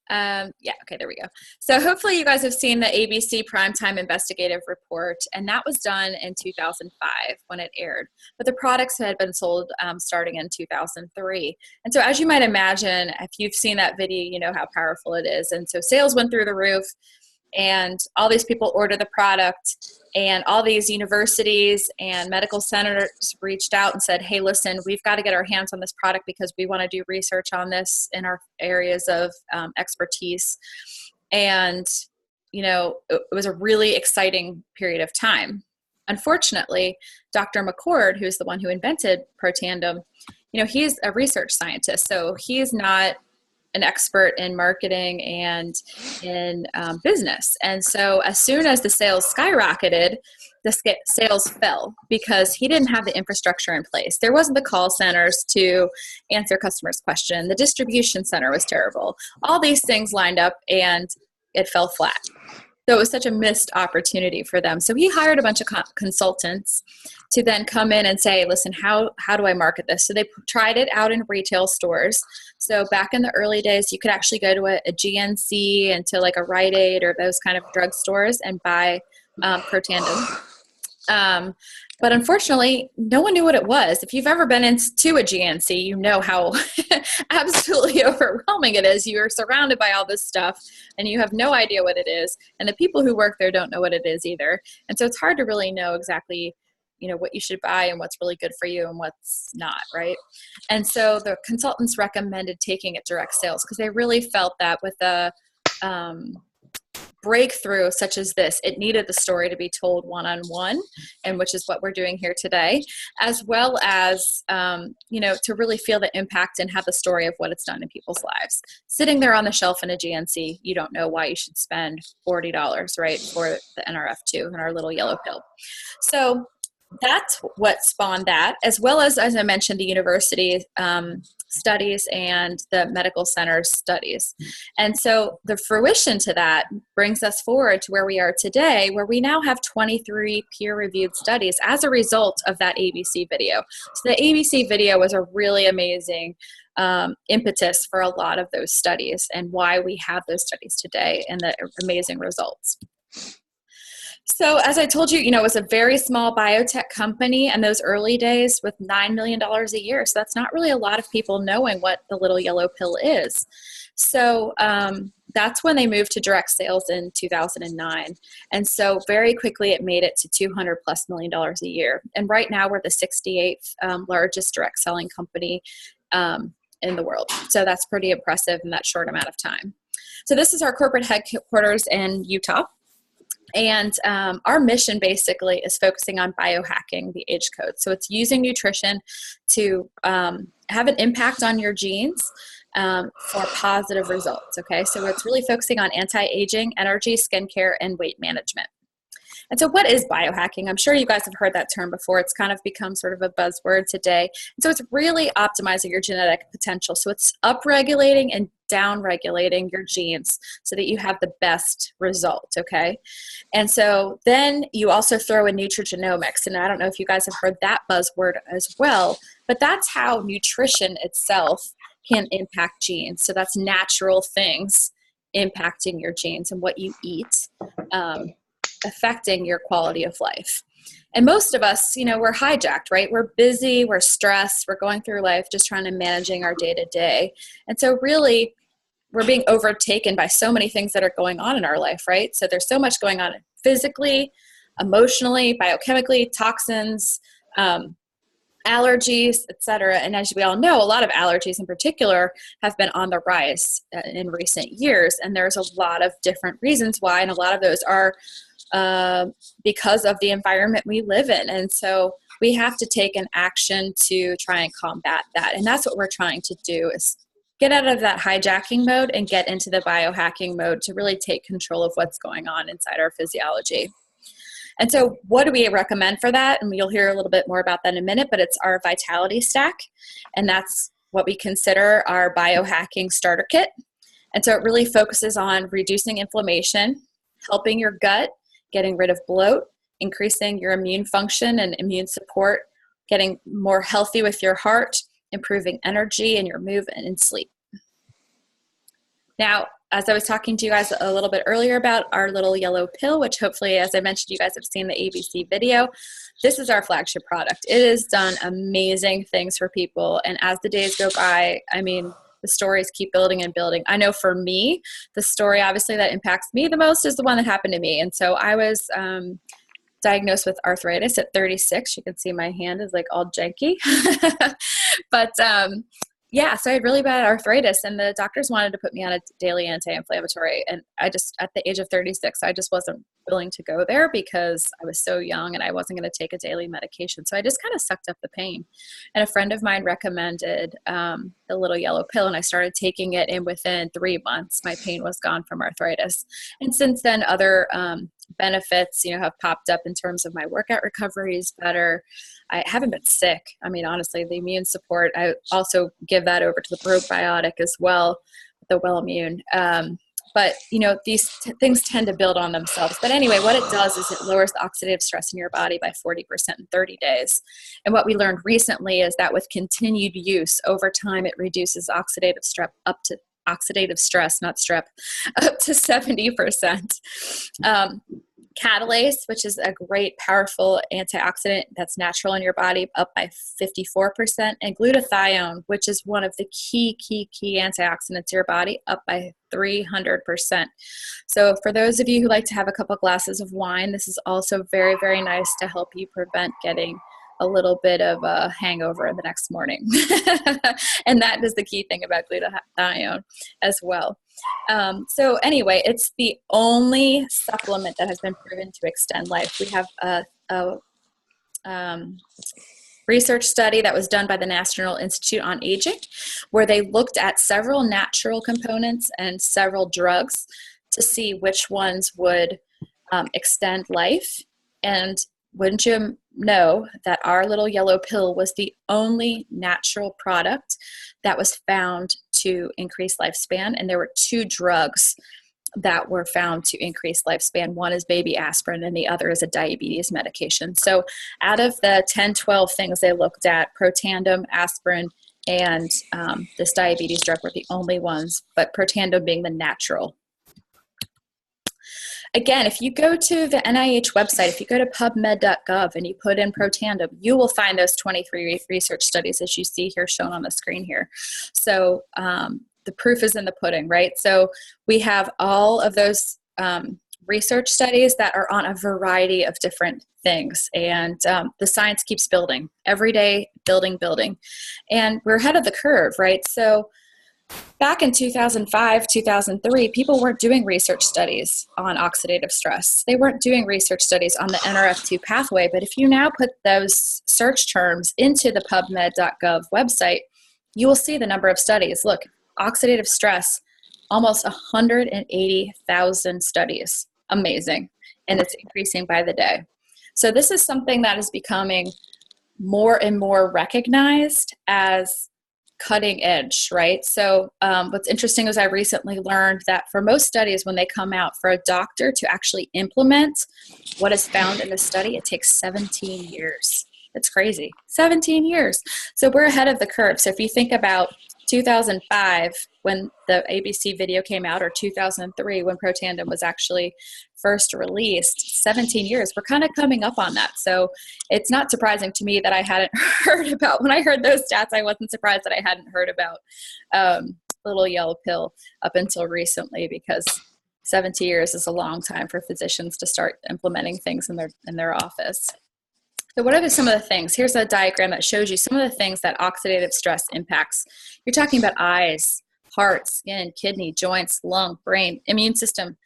Yeah, okay, there we go. So hopefully you guys have seen the ABC Primetime Investigative Report, and that was done in 2005 when it aired. But the products had been sold starting in 2003. And so as you might imagine, if you've seen that video, you know how powerful it is. And so sales went through the roof, and all these people ordered the product, and all these universities and medical centers reached out and said, hey, listen, we've got to get our hands on this product because we want to do research on this in our areas of expertise. And, you know, it was a really exciting period of time. Unfortunately, Dr. McCord, who's the one who invented Protandim, you know, he's a research scientist, so he's not an expert in marketing and in business. And so as soon as the sales skyrocketed, the sales fell because he didn't have the infrastructure in place. There wasn't the call centers to answer customers' questions. The distribution center was terrible. All these things lined up and it fell flat. So it was such a missed opportunity for them. So he hired a bunch of consultants to then come in and say, listen, how do I market this? So they tried it out in retail stores. So back in the early days, you could actually go to a GNC and to like a Rite Aid or those kind of drugstores and buy Protandim. But unfortunately, no one knew what it was. If you've ever been into a GNC, you know how absolutely overwhelming it is. You are surrounded by all this stuff and you have no idea what it is. And the people who work there don't know what it is either. And so it's hard to really know exactly, you know, what you should buy and what's really good for you and what's not, right? And so the consultants recommended taking it direct sales because they really felt that with a breakthrough such as this, it needed the story to be told one-on-one, and which is what we're doing here today, as well as, you know, to really feel the impact and have the story of what it's done in people's lives. Sitting there on the shelf in a GNC, you don't know why you should spend $40, right, for the NRF2 and our little yellow pill. So that's what spawned that, as well as I mentioned, the university studies and the medical center studies. And so the fruition to that brings us forward to where we are today, where we now have 23 peer-reviewed studies as a result of that ABC video. So the ABC video was a really amazing impetus for a lot of those studies and why we have those studies today and the amazing results. So as I told you, you know, it was a very small biotech company in those early days with $9 million a year. So that's not really a lot of people knowing what the little yellow pill is. So that's when they moved to direct sales in 2009. And so very quickly it made it to $200+ million a year. And right now we're the 68th largest direct selling company in the world. So that's pretty impressive in that short amount of time. So this is our corporate headquarters in Utah. And our mission basically is focusing on biohacking the age code. So it's using nutrition to have an impact on your genes for positive results, okay? So it's really focusing on anti-aging, energy, skincare, and weight management. And so what is biohacking? I'm sure you guys have heard that term before. It's kind of become sort of a buzzword today. And so it's really optimizing your genetic potential. So it's upregulating and downregulating your genes so that you have the best result, okay? And so then you also throw in nutrigenomics. And I don't know if you guys have heard that buzzword as well, but that's how nutrition itself can impact genes. So that's natural things impacting your genes and what you eat, affecting your quality of life. And most of us, you know, we're hijacked, right? We're busy, we're stressed, we're going through life just trying to managing our day-to-day. And so really, we're being overtaken by so many things that are going on in our life, right? So there's so much going on physically, emotionally, biochemically, toxins, allergies, etc. And as we all know, a lot of allergies in particular have been on the rise in recent years. And there's a lot of different reasons why, and a lot of those are because of the environment we live in. And so we have to take an action to try and combat that. And that's what we're trying to do, is get out of that hijacking mode and get into the biohacking mode to really take control of what's going on inside our physiology. And so what do we recommend for that? And you'll hear a little bit more about that in a minute, but it's our Vitality Stack. And that's what we consider our biohacking starter kit. And so it really focuses on reducing inflammation, helping your gut, getting rid of bloat, increasing your immune function and immune support, getting more healthy with your heart, improving energy and your movement and sleep. Now, as I was talking to you guys a little bit earlier about our little yellow pill, which hopefully, as I mentioned, you guys have seen the ABC video. This is our flagship product. It has done amazing things for people. And as the days go by, I mean, the stories keep building and building. I know for me, the story obviously that impacts me the most is the one that happened to me. And so I was diagnosed with arthritis at 36. You can see my hand is like all janky. But yeah, so I had really bad arthritis, and the doctors wanted to put me on a daily anti-inflammatory. And I just, at the age of 36, I just wasn't willing to go there because I was so young and I wasn't going to take a daily medication. So I just kind of sucked up the pain. And a friend of mine recommended the little yellow pill, and I started taking it. And within 3 months, my pain was gone from arthritis. And since then, other benefits, have popped up in terms of my workout recovery is better. I haven't been sick. I mean, honestly, the immune support, I also give that over to the probiotic as well, the Well-Immune. But, these things tend to build on themselves. But anyway, what it does is it lowers the oxidative stress in your body by 40% in 30 days. And what we learned recently is that with continued use over time, it reduces oxidative stress, not strep, up to 70%. Catalase, which is a great, powerful antioxidant that's natural in your body, up by 54%. And glutathione, which is one of the key antioxidants in your body, up by 300%. So for those of you who like to have a couple glasses of wine, this is also very, very nice to help you prevent getting a little bit of a hangover the next morning. And that is the key thing about glutathione as well. So anyway, it's the only supplement that has been proven to extend life. We have a research study that was done by the National Institute on Aging, where they looked at several natural components and several drugs to see which ones would extend life. And wouldn't you know that our little yellow pill was the only natural product that was found to increase lifespan? And there were 2 drugs that were found to increase lifespan. One is baby aspirin and the other is a diabetes medication. So out of the 10, 12 things they looked at, Protandim, aspirin, and this diabetes drug were the only ones, but Protandim being the natural. Again, if you go to the NIH website, if you go to pubmed.gov and you put in Protandim, you will find those 23 research studies as you see here shown on the screen here. So the proof is in the pudding, right? So we have all of those research studies that are on a variety of different things. And the science keeps building, every day, building. And we're ahead of the curve, right? So back in 2005, 2003, people weren't doing research studies on oxidative stress. They weren't doing research studies on the NRF2 pathway. But if you now put those search terms into the pubmed.gov website, you will see the number of studies. Look, oxidative stress, almost 180,000 studies. Amazing. And it's increasing by the day. So this is something that is becoming more and more recognized as cutting edge, right? So what's interesting is I recently learned that for most studies, when they come out, for a doctor to actually implement what is found in the study, it takes 17 years. It's crazy. 17 years. So we're ahead of the curve. So if you think about 2005 when the ABC video came out, or 2003 when Protandim was actually first released, 17 years, we're kind of coming up on that. So it's not surprising to me that I hadn't heard about, when I heard those stats, I wasn't surprised that I hadn't heard about little yellow pill up until recently, because 17 years is a long time for physicians to start implementing things in their office. So what are some of the things? Here's a diagram that shows you some of the things that oxidative stress impacts. You're talking about eyes, heart, skin, kidney, joints, lung, brain, immune system.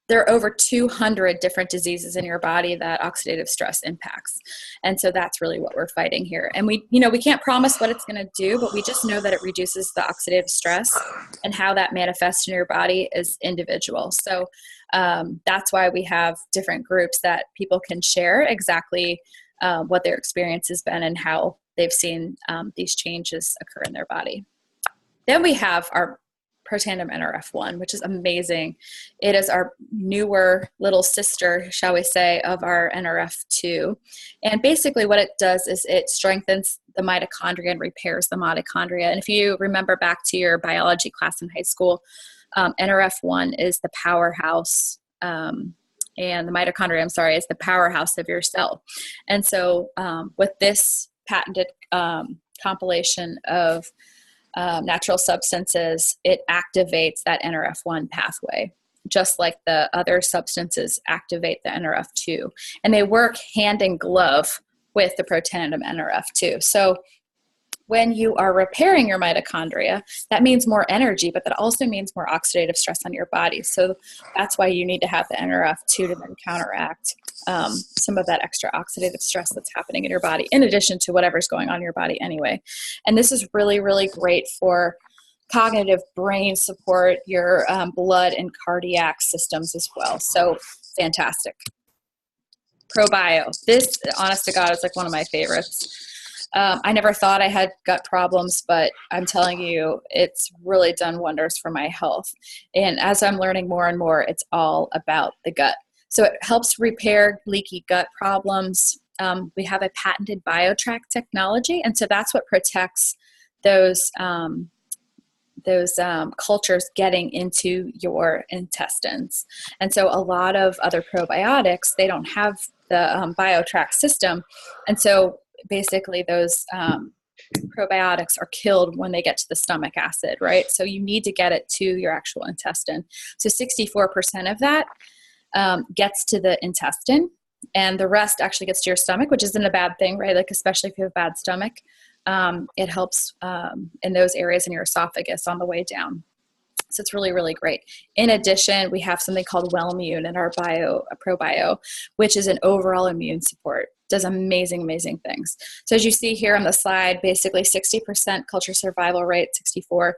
There are over 200 different diseases in your body that oxidative stress impacts. And so that's really what we're fighting here. And we can't promise what it's going to do, but we just know that it reduces the oxidative stress, and how that manifests in your body is individual. So that's why we have different groups that people can share exactly what their experience has been and how they've seen these changes occur in their body. Then we have our Protandim NRF1, which is amazing. It is our newer little sister, shall we say, of our NRF2. And basically what it does is it strengthens the mitochondria and repairs the mitochondria. And if you remember back to your biology class in high school, NRF1 is the powerhouse, and the mitochondria, is the powerhouse of your cell. And so with this patented compilation of natural substances, it activates that NRF1 pathway, just like the other substances activate the NRF2. And they work hand in glove with the Protandim NRF2. So when you are repairing your mitochondria, that means more energy, but that also means more oxidative stress on your body. So that's why you need to have the NRF2 to then counteract some of that extra oxidative stress that's happening in your body, in addition to whatever's going on in your body anyway. And this is really, really great for cognitive brain support, your blood and cardiac systems as well. So fantastic. ProBio. This, honest to God, is like one of my favorites. I never thought I had gut problems, but I'm telling you, it's really done wonders for my health. And as I'm learning more and more, it's all about the gut. So it helps repair leaky gut problems. We have a patented Biohack technology, and so that's what protects those cultures getting into your intestines. And so a lot of other probiotics, they don't have the Biohack system, and so basically those probiotics are killed when they get to the stomach acid, right? So you need to get it to your actual intestine. So 64% of that gets to the intestine, and the rest actually gets to your stomach, which isn't a bad thing, right? Like, especially if you have a bad stomach, it helps in those areas in your esophagus on the way down. So it's really, really great. In addition, we have something called Wellmune in our ProBio, which is an overall immune support. Does amazing, amazing things. So as you see here on the slide, basically 60% culture survival rate, 64,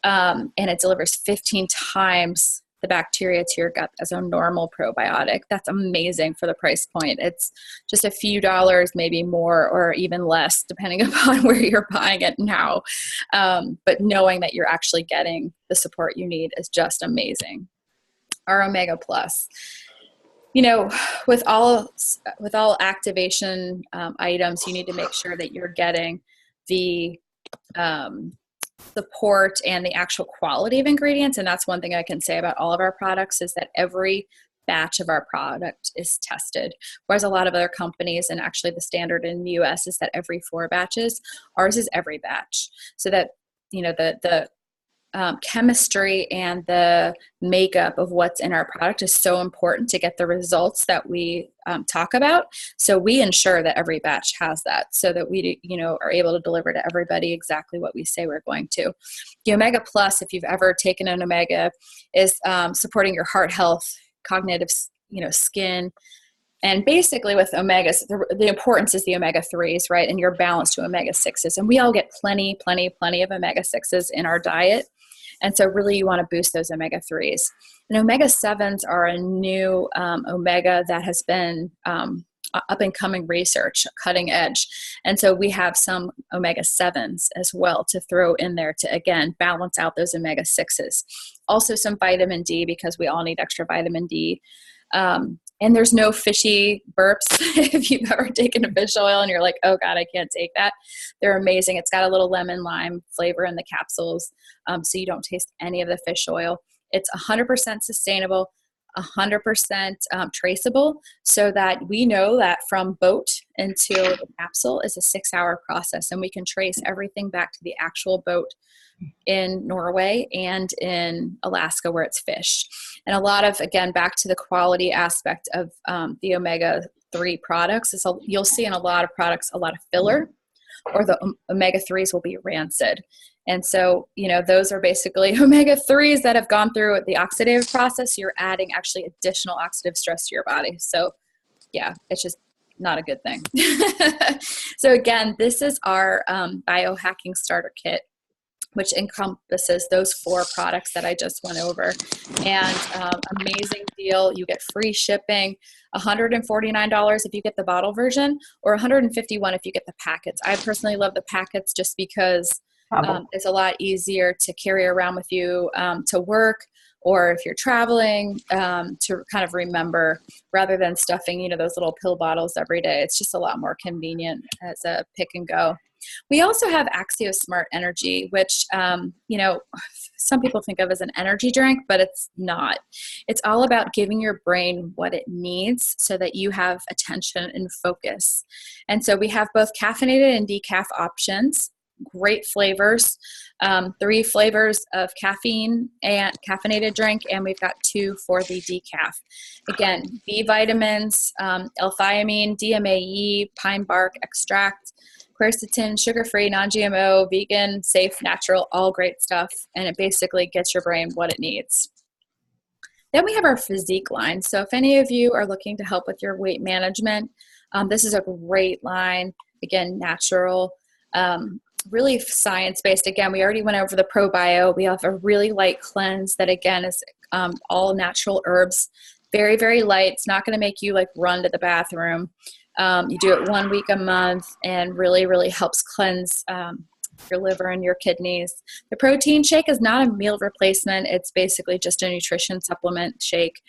and it delivers 15 times the bacteria to your gut as a normal probiotic. That's amazing for the price point. It's just a few dollars, maybe more or even less, depending upon where you're buying it now. But knowing that you're actually getting the support you need is just amazing. Our Omega Plus. You know, with all activation items, you need to make sure that you're getting the support and the actual quality of ingredients. And that's one thing I can say about all of our products, is that every batch of our product is tested. Whereas a lot of other companies, and actually the standard in the US is that every 4 batches, ours is every batch. So that, you know, the chemistry and the makeup of what's in our product is so important to get the results that we talk about. So we ensure that every batch has that, so that we, you know, are able to deliver to everybody exactly what we say we're going to. The Omega Plus, if you've ever taken an Omega, is supporting your heart health, cognitive, you know, skin. And basically with omegas, the importance is the omega-3s, right? And your balance to omega-6s. And we all get plenty of omega-6s in our diet. And so really you want to boost those omega-3s. And omega-7s are a new omega that has been up and coming research, cutting edge. And so we have some omega-7s as well to throw in there to, again, balance out those omega-6s. Also some vitamin D, because we all need extra vitamin D. And there's no fishy burps. If you've ever taken a fish oil and you're like, oh God, I can't take that. They're amazing. It's got a little lemon lime flavor in the capsules. So you don't taste any of the fish oil. It's 100% sustainable, 100% traceable, so that we know that from boat until the capsule is a 6-hour process. And we can trace everything back to the actual boat in Norway and in Alaska where it's fished. And a lot of, again, back to the quality aspect of the omega-3 products, is you'll see in a lot of products a lot of filler, or the omega-3s will be rancid. And so, you know, those are basically omega-3s that have gone through the oxidative process. You're adding actually additional oxidative stress to your body. So yeah, it's just not a good thing. So again, this is our biohacking starter kit, which encompasses those 4 products that I just went over. And amazing deal. You get free shipping, $149 if you get the bottle version, or $151 if you get the packets. I personally love the packets just because It's a lot easier to carry around with you to work, or if you're traveling, to kind of remember, rather than stuffing, those little pill bottles every day. It's just a lot more convenient as a pick and go. We also have Axio Smart Energy, which, some people think of as an energy drink, but it's not. It's all about giving your brain what it needs so that you have attention and focus. And so we have both caffeinated and decaf options. Great flavors, 3 flavors of caffeine and caffeinated drink, and we've got 2 for the decaf. Again, B vitamins, L-thiamine, DMAE, pine bark extract, quercetin, sugar-free, non-GMO, vegan, safe, natural, all great stuff, and it basically gets your brain what it needs. Then we have our physique line. So if any of you are looking to help with your weight management, this is a great line. Again, natural, really science-based. Again, we already went over the ProBio. We have a really light cleanse that, again, is all natural herbs. Very, very light. It's not going to make you run to the bathroom. You do it 1 week a month, and really, really helps cleanse your liver and your kidneys. The protein shake is not a meal replacement. It's basically just a nutrition supplement shake,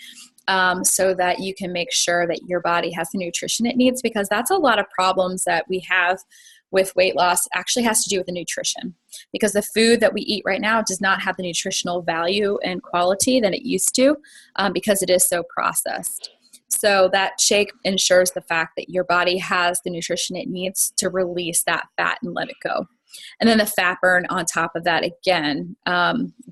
so that you can make sure that your body has the nutrition it needs, because that's a lot of problems that we have with weight loss actually has to do with the nutrition, because the food that we eat right now does not have the nutritional value and quality that it used to, because it is so processed. So that shake ensures the fact that your body has the nutrition it needs to release that fat and let it go. And then the fat burn on top of that, again,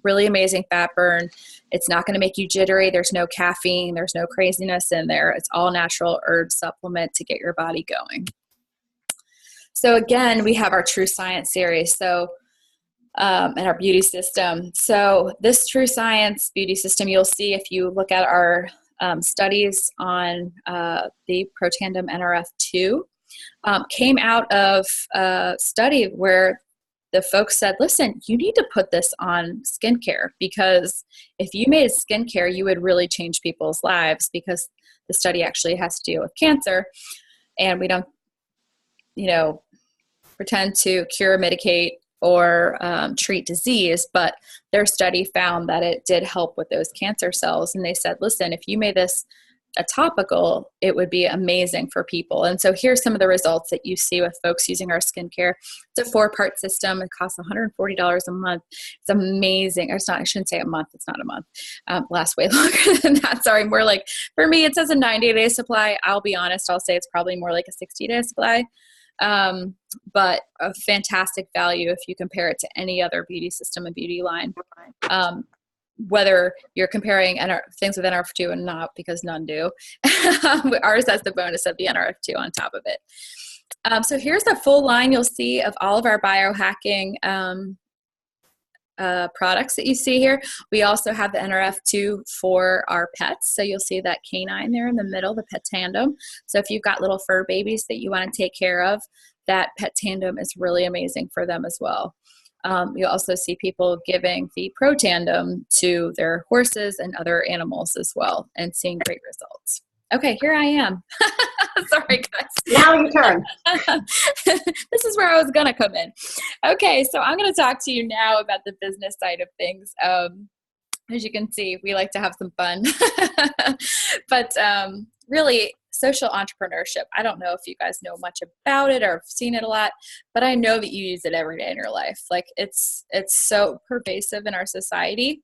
really amazing fat burn. It's not going to make you jittery. There's no caffeine. There's no craziness in there. It's all natural herb supplement to get your body going. So again, we have our True Science series. So, and our beauty system. So this True Science beauty system, you'll see if you look at our studies on the Protandim NRF2, came out of a study where the folks said, listen, you need to put this on skincare, because if you made skincare, you would really change people's lives, because the study actually has to deal with cancer, and we don't, pretend to cure, mitigate, or treat disease, but their study found that it did help with those cancer cells. And they said, listen, if you made this a topical, it would be amazing for people. And so here's some of the results that you see with folks using our skincare. It's a 4-part system. It costs $140 a month. It's amazing. I shouldn't say a month. It's not a month. Lasts way longer than that. Sorry. More like, for me, it says a 90-day supply. I'll be honest. I'll say it's probably more like a 60-day supply. But a fantastic value if you compare it to any other beauty system and beauty line. Whether you're comparing things with NRF2 and not, because none do. Ours has the bonus of the NRF2 on top of it. So here's the full line you'll see of all of our biohacking products that you see here. We also have the NRF2 for our pets. So you'll see that canine there in the middle, the pet tandem. So if you've got little fur babies that you want to take care of, that pet tandem is really amazing for them as well. You'll also see people giving the Pro Tandem to their horses and other animals as well, and seeing great results. Okay, here I am. Sorry, guys. Now your turn. This is where I was going to come in. Okay, so I'm going to talk to you now about the business side of things. As you can see, we like to have some fun. But really, social entrepreneurship, I don't know if you guys know much about it or have seen it a lot, but I know that you use it every day in your life. It's so pervasive in our society.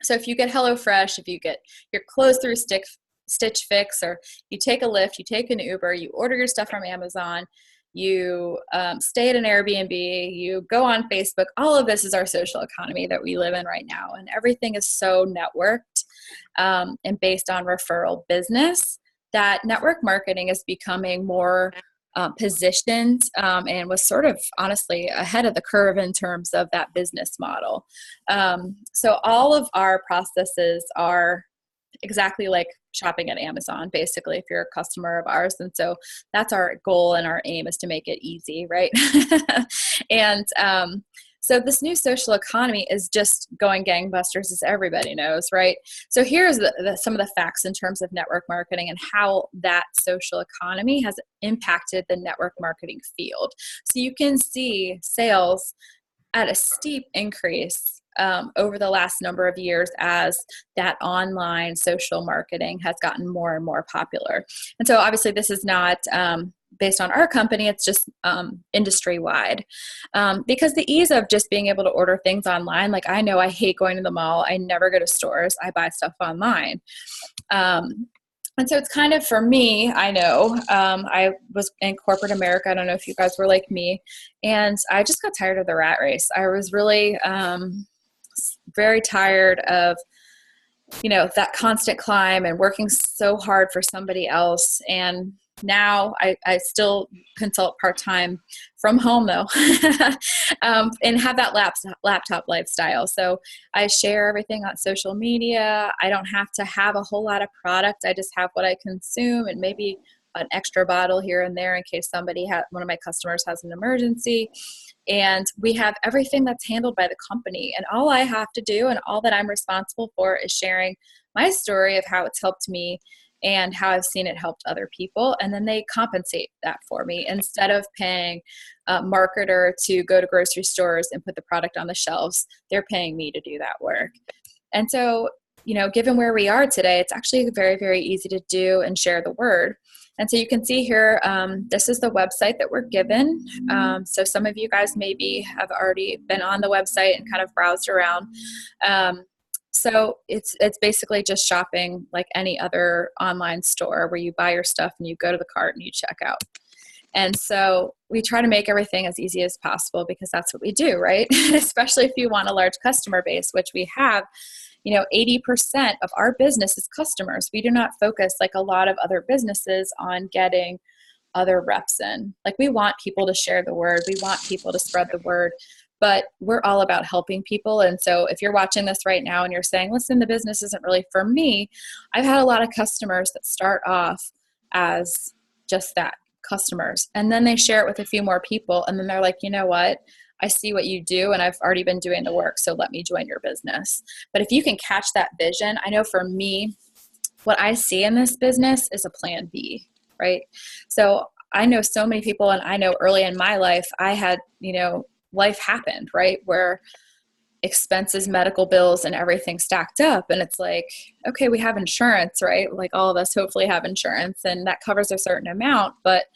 So if you get HelloFresh, if you get your clothes through Stitch Fix, or you take a Lyft, you take an Uber, you order your stuff from Amazon, you stay at an Airbnb, you go on Facebook, all of this is our social economy that we live in right now. And everything is so networked and based on referral business, that network marketing is becoming more positioned and was sort of honestly ahead of the curve in terms of that business model. So all of our processes are exactly like shopping at Amazon, basically, if you're a customer of ours. And so that's our goal, and our aim is to make it easy, right? And so this new social economy is just going gangbusters, as everybody knows, right? So here's some of the facts in terms of network marketing and how that social economy has impacted the network marketing field. So you can see sales at a steep increase over the last number of years as that online social marketing has gotten more and more popular. And so obviously this is not based on our company, it's just industry-wide. Because the ease of just being able to order things online, like I know I hate going to the mall. I never go to stores. I buy stuff online. And so it's kind of, for me, I know, I was in corporate America. I don't know if you guys were like me. And I just got tired of the rat race. I was really very tired of, that constant climb and working so hard for somebody else. And now I still consult part-time from home though, and have that laptop lifestyle. So I share everything on social media. I don't have to have a whole lot of product. I just have what I consume and maybe an extra bottle here and there in case one of my customers has an emergency. And we have everything that's handled by the company. And all I have to do and all that I'm responsible for is sharing my story of how it's helped me and how I've seen it helped other people. And then they compensate that for me instead of paying a marketer to go to grocery stores and put the product on the shelves. They're paying me to do that work. And so, given where we are today, it's actually very, very easy to do and share the word. And so you can see here, this is the website that we're given. So some of you guys maybe have already been on the website and kind of browsed around. So it's basically just shopping like any other online store where you buy your stuff and you go to the cart and you check out. And so we try to make everything as easy as possible because that's what we do, right? Especially if you want a large customer base, which we have. 80% of our business is customers. We do not focus like a lot of other businesses on getting other reps in. Like we want people to share the word. We want people to spread the word. But we're all about helping people. And so if you're watching this right now and you're saying, listen, the business isn't really for me, I've had a lot of customers that start off as just that, customers. And then they share it with a few more people. And then they're like, you know what? I see what you do and I've already been doing the work. So let me join your business. But if you can catch that vision, I know for me, what I see in this business is a plan B, right? So I know so many people, and I know early in my life, I had, life happened, right? Where expenses, medical bills, and everything stacked up. And it's like, okay, we have insurance, right? Like all of us hopefully have insurance and that covers a certain amount, but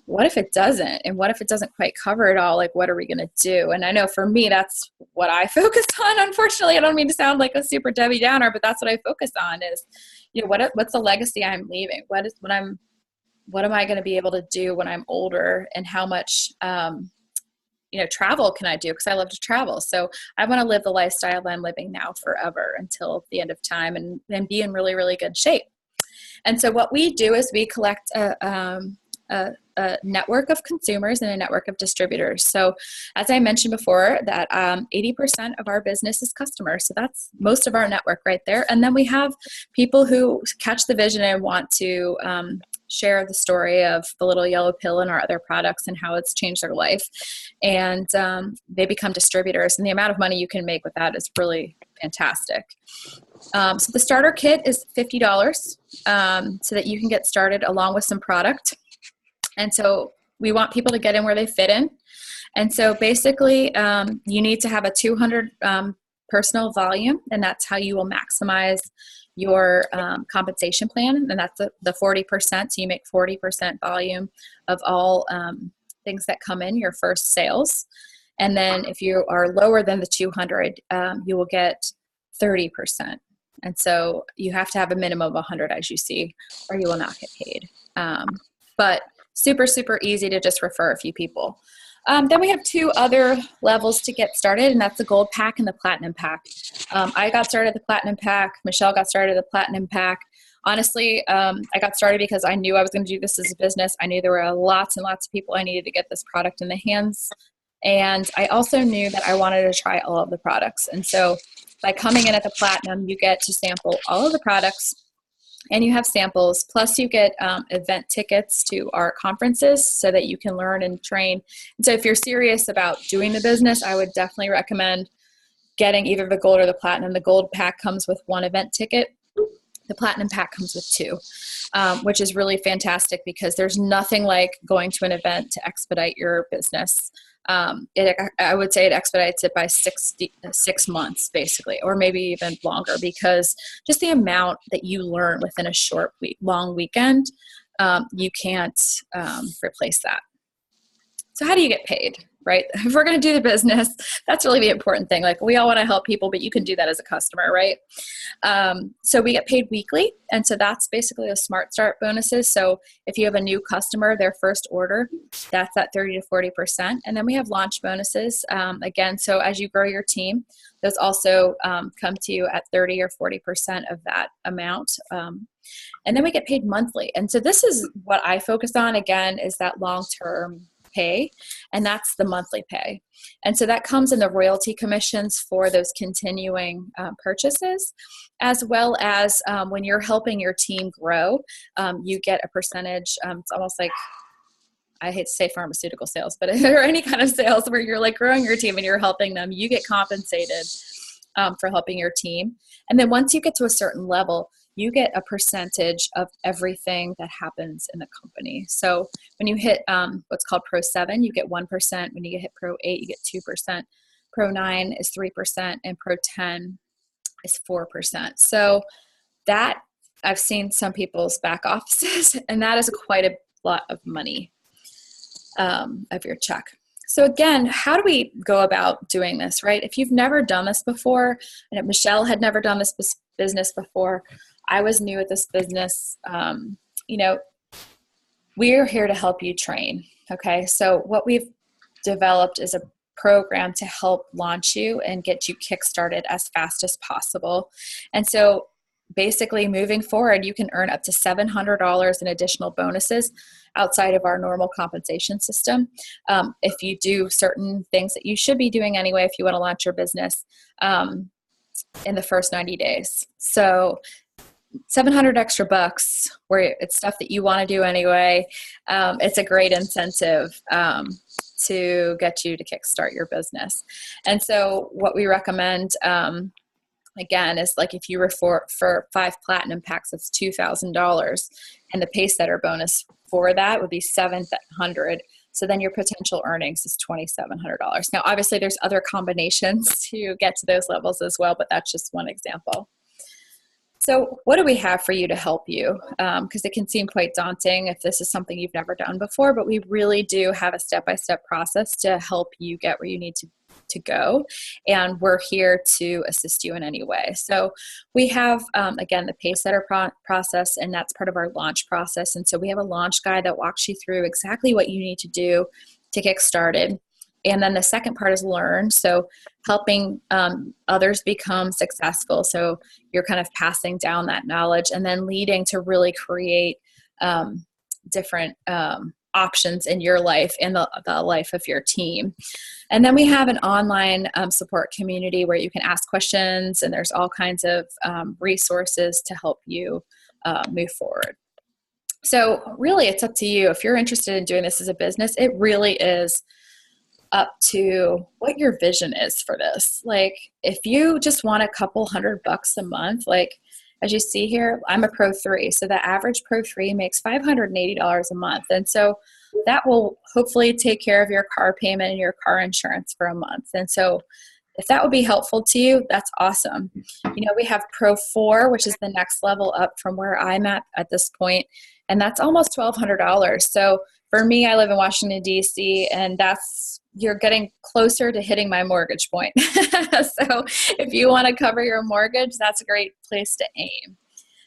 what if it doesn't? And what if it doesn't quite cover it all? Like, what are we going to do? And I know for me, that's what I focus on. Unfortunately, I don't mean to sound like a super Debbie Downer, but that's what I focus on is, what's the legacy I'm leaving? What am I going to be able to do when I'm older, and how much, travel can I do? Because I love to travel. So I want to live the lifestyle that I'm living now forever until the end of time and be in really, really good shape. And so what we do is we collect a network of consumers and a network of distributors. So as I mentioned before, that 80% of our business is customers. So that's most of our network right there. And then we have people who catch the vision and want to share the story of the little yellow pill and our other products and how it's changed their life. And they become distributors. And the amount of money you can make with that is really fantastic. So the starter kit is $50 so that you can get started along with some product. And so we want people to get in where they fit in. And so basically you need to have a 200 personal volume, and that's how you will maximize your compensation plan. And that's the 40%. So you make 40% volume of all things that come in your first sales. And then if you are lower than the 200, you will get 30%. And so you have to have a minimum of 100, as you see, or you will not get paid. But super, super easy to just refer a few people. Then we have two other levels to get started, and that's the gold pack and the platinum pack. I got started at the platinum pack. Michelle got started at the platinum pack. Honestly, I got started because I knew I was going to do this as a business. I knew there were lots and lots of people I needed to get this product in the hands. And I also knew that I wanted to try all of the products. And so by coming in at the platinum, you get to sample all of the products. And you have samples, plus you get event tickets to our conferences so that you can learn and train. And so if you're serious about doing the business, I would definitely recommend getting either the gold or the platinum. The gold pack comes with one event ticket. The platinum pack comes with two, which is really fantastic because there's nothing like going to an event to expedite your business. I would say it expedites it by 6 months, basically, or maybe even longer, because just the amount that you learn within a long weekend, you can't replace that. So how do you get paid, right? If we're going to do the business, that's really the important thing. Like, we all want to help people, but you can do that as a customer, right? So we get paid weekly. And so that's basically the Smart Start bonuses. So if you have a new customer, their first order, that's at 30 to 40%. And then we have launch bonuses. Again, so as you grow your team, those also come to you at 30 or 40% of that amount. And then we get paid monthly. And so this is what I focus on, again, is that long-term pay, and that's the monthly pay. And so that comes in the royalty commissions for those continuing purchases, as well as when you're helping your team grow, you get a percentage. It's almost like, I hate to say pharmaceutical sales, but or any kind of sales where you're like growing your team and you're helping them, you get compensated for helping your team. And then once you get to a certain level, you get a percentage of everything that happens in the company. So when you hit what's called Pro 7, you get 1%. When you hit Pro 8, you get 2%. Pro 9 is 3%, and Pro 10 is 4%. So that, I've seen some people's back offices, and that is quite a lot of money of your check. So again, how do we go about doing this, right? If you've never done this before, and if Michelle had never done this business before, I was new at this business, we're here to help you train, okay? So what we've developed is a program to help launch you and get you kickstarted as fast as possible. And so basically moving forward, you can earn up to $700 in additional bonuses outside of our normal compensation system. If you do certain things that you should be doing anyway, if you want to launch your business in the first 90 days. So 700 extra bucks, where it's stuff that you want to do anyway. It's a great incentive to get you to kickstart your business. And so what we recommend, again, is like if you were for 5 platinum packs, it's $2,000, and the Pacesetter bonus for that would be $700. So then your potential earnings is $2,700. Now, obviously, there's other combinations to get to those levels as well, but that's just one example. So what do we have for you to help you? Because it can seem quite daunting if this is something you've never done before, but we really do have a step-by-step process to help you get where you need to go. And we're here to assist you in any way. So we have, again, the Pacesetter process, and that's part of our launch process. And so we have a launch guide that walks you through exactly what you need to do to get started. And then the second part is learn. So helping others become successful. So you're kind of passing down that knowledge and then leading to really create different options in your life and the life of your team. And then we have an online support community where you can ask questions, and there's all kinds of resources to help you move forward. So really, it's up to you. If you're interested in doing this as a business, it really is up to what your vision is for this. Like, if you just want a couple $100 a month, like as you see here, I'm a Pro 3. So the average Pro 3 makes $580 a month. And so that will hopefully take care of your car payment and your car insurance for a month. And so if that would be helpful to you, that's awesome. We have Pro 4, which is the next level up from where I'm at this point, and that's almost $1,200. So for me, I live in Washington, D.C., and you're getting closer to hitting my mortgage point. So if you want to cover your mortgage, that's a great place to aim.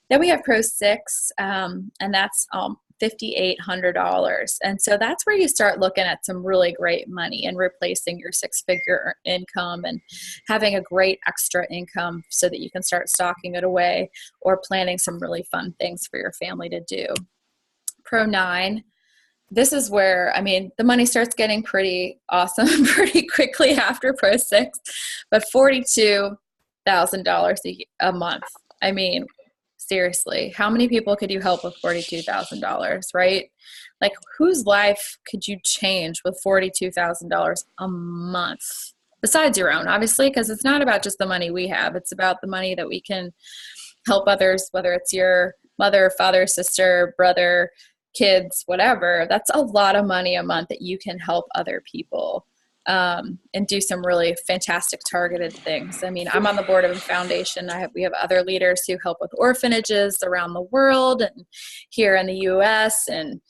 Then we have Pro 6, and that's $5,800. And so that's where you start looking at some really great money and replacing your 6-figure income and having a great extra income so that you can start stocking it away or planning some really fun things for your family to do. Pro 9. This is where, the money starts getting pretty awesome pretty quickly after Pro 6, but $42,000 a month. Seriously, how many people could you help with $42,000, right? Like, whose life could you change with $42,000 a month? Besides your own, obviously, because it's not about just the money we have. It's about the money that we can help others, whether it's your mother, father, sister, brother, kids, whatever. That's a lot of money a month that you can help other people and do some really fantastic targeted things. I mean, I'm on the board of a foundation. We have other leaders who help with orphanages around the world and here in the US, and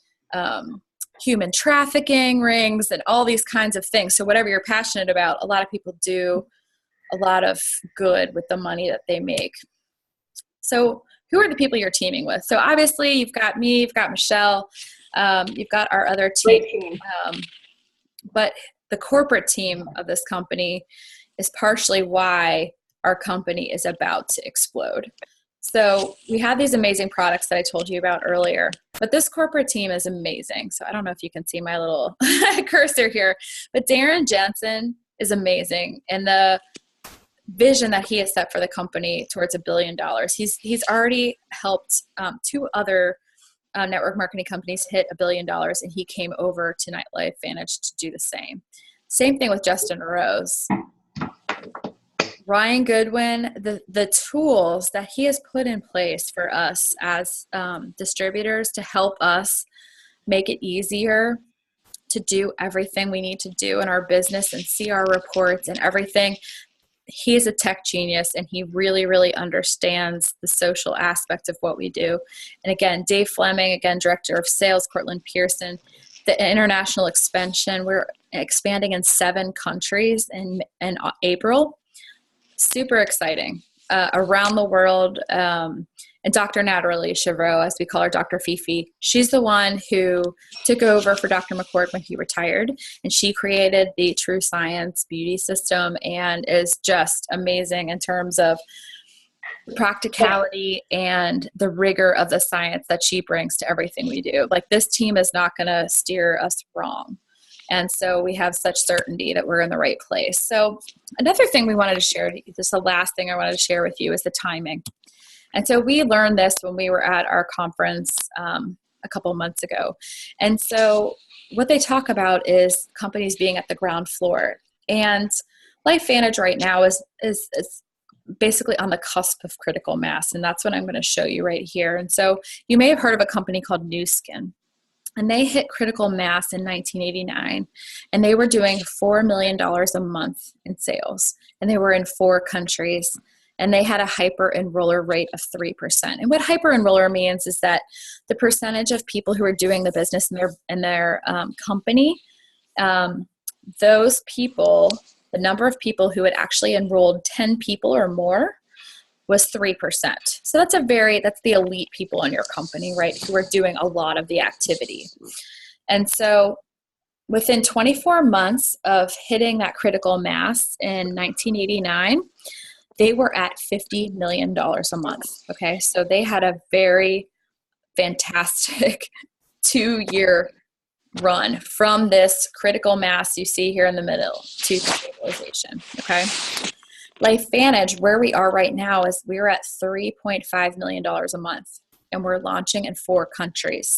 human trafficking rings and all these kinds of things. So whatever you're passionate about, a lot of people do a lot of good with the money that they make. So who are the people you're teaming with? So obviously you've got me, you've got Michelle, you've got our other team. But the corporate team of this company is partially why our company is about to explode. So we have these amazing products that I told you about earlier, but this corporate team is amazing. So I don't know if you can see my little cursor here, but Darren Jensen is amazing. And the vision that he has set for the company towards $1 billion. He's already helped 2 other network marketing companies hit $1 billion, and he came over to Nightlife Vantage to do the same. Same thing with Justin Rose. Ryan Goodwin, the tools that he has put in place for us as distributors to help us make it easier to do everything we need to do in our business and see our reports and everything. He's a tech genius, and he really, really understands the social aspect of what we do. And again, Dave Fleming, again, Director of Sales, Cortland Pearson, the international expansion. We're expanding in 7 countries in April. Super exciting. Around the world. And Dr. Natalie Chevreau, as we call her, Dr. Fifi, she's the one who took over for Dr. McCord when he retired, and she created the True Science beauty system and is just amazing in terms of practicality and the rigor of the science that she brings to everything we do. Like, this team is not going to steer us wrong. And so we have such certainty that we're in the right place. So another thing we wanted to share, just the last thing I wanted to share with you, is the timing. And so we learned this when we were at our conference a couple months ago. And so what they talk about is companies being at the ground floor. And LifeVantage right now is basically on the cusp of critical mass. And that's what I'm going to show you right here. And so you may have heard of a company called Nu Skin. And they hit critical mass in 1989. And they were doing $4 million a month in sales. And they were in 4 countries. And they had a hyper enroller rate of 3%. And what hyper enroller means is that the percentage of people who are doing the business in their company, those people, the number of people who had actually enrolled 10 people or more was 3%. So that's the elite people in your company, right, who are doing a lot of the activity. And so within 24 months of hitting that critical mass in 1989, they were at $50 million a month, okay? So they had a very fantastic 2-year run from this critical mass you see here in the middle to stabilization, okay? LifeVantage, where we are right now, is we're at $3.5 million a month, and we're launching in 4 countries.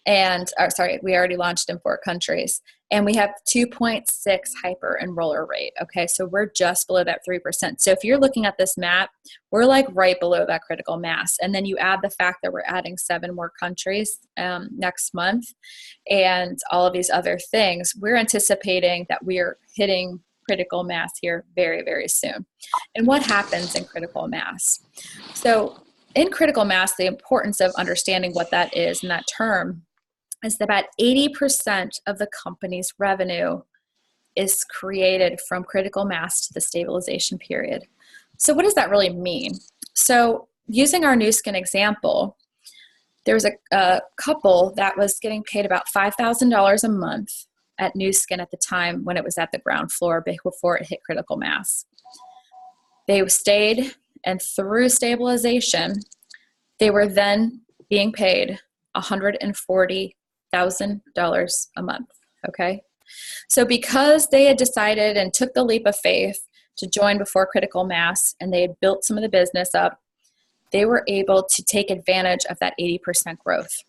We already launched in 4 countries. And we have 2.6 hyper enroller rate. Okay, so we're just below that 3%. So if you're looking at this map, we're like right below that critical mass. And then you add the fact that we're adding 7 more countries next month and all of these other things, we're anticipating that we are hitting critical mass here very, very soon. And what happens in critical mass? So in critical mass, the importance of understanding what that is and that term is that about 80% of the company's revenue is created from critical mass to the stabilization period. So what does that really mean? So using our Nu Skin example, there was a couple that was getting paid about $5,000 a month at Nu Skin at the time when it was at the ground floor before it hit critical mass. They stayed, and through stabilization, they were then being paid $140,000 a month, okay? So because they had decided and took the leap of faith to join before critical mass, and they had built some of the business up, they were able to take advantage of that 80% growth.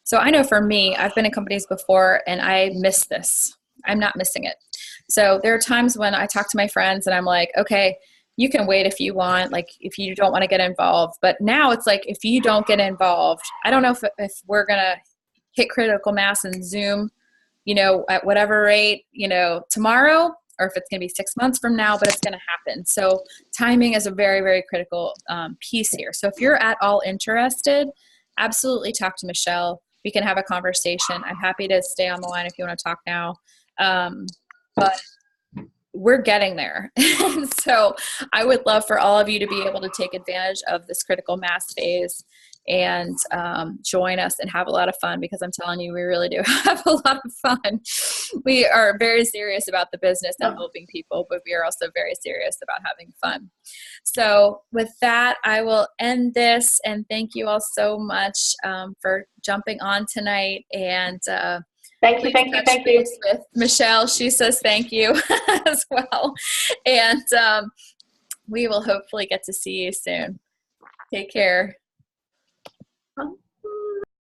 So I know for me, I've been in companies before and I miss this. I'm not missing it. So there are times when I talk to my friends and I'm like, okay, you can wait if you want, like if you don't want to get involved. But now it's like, if you don't get involved, I don't know if we're going to hit critical mass and Zoom at whatever rate, tomorrow, or if it's going to be 6 months from now, but it's going to happen. So timing is a very, very critical piece here. So if you're at all interested, absolutely talk to Michelle. We can have a conversation. I'm happy to stay on the line if you want to talk now. But we're getting there. So I would love for all of you to be able to take advantage of this critical mass phase and join us and have a lot of fun, because I'm telling you, we really do have a lot of fun. We are very serious about the business and helping people, but we are also very serious about having fun. So with that, I will end this, and thank you all so much for jumping on tonight. And thank you. With Michelle, she says thank you as well. And we will hopefully get to see you soon. Take care.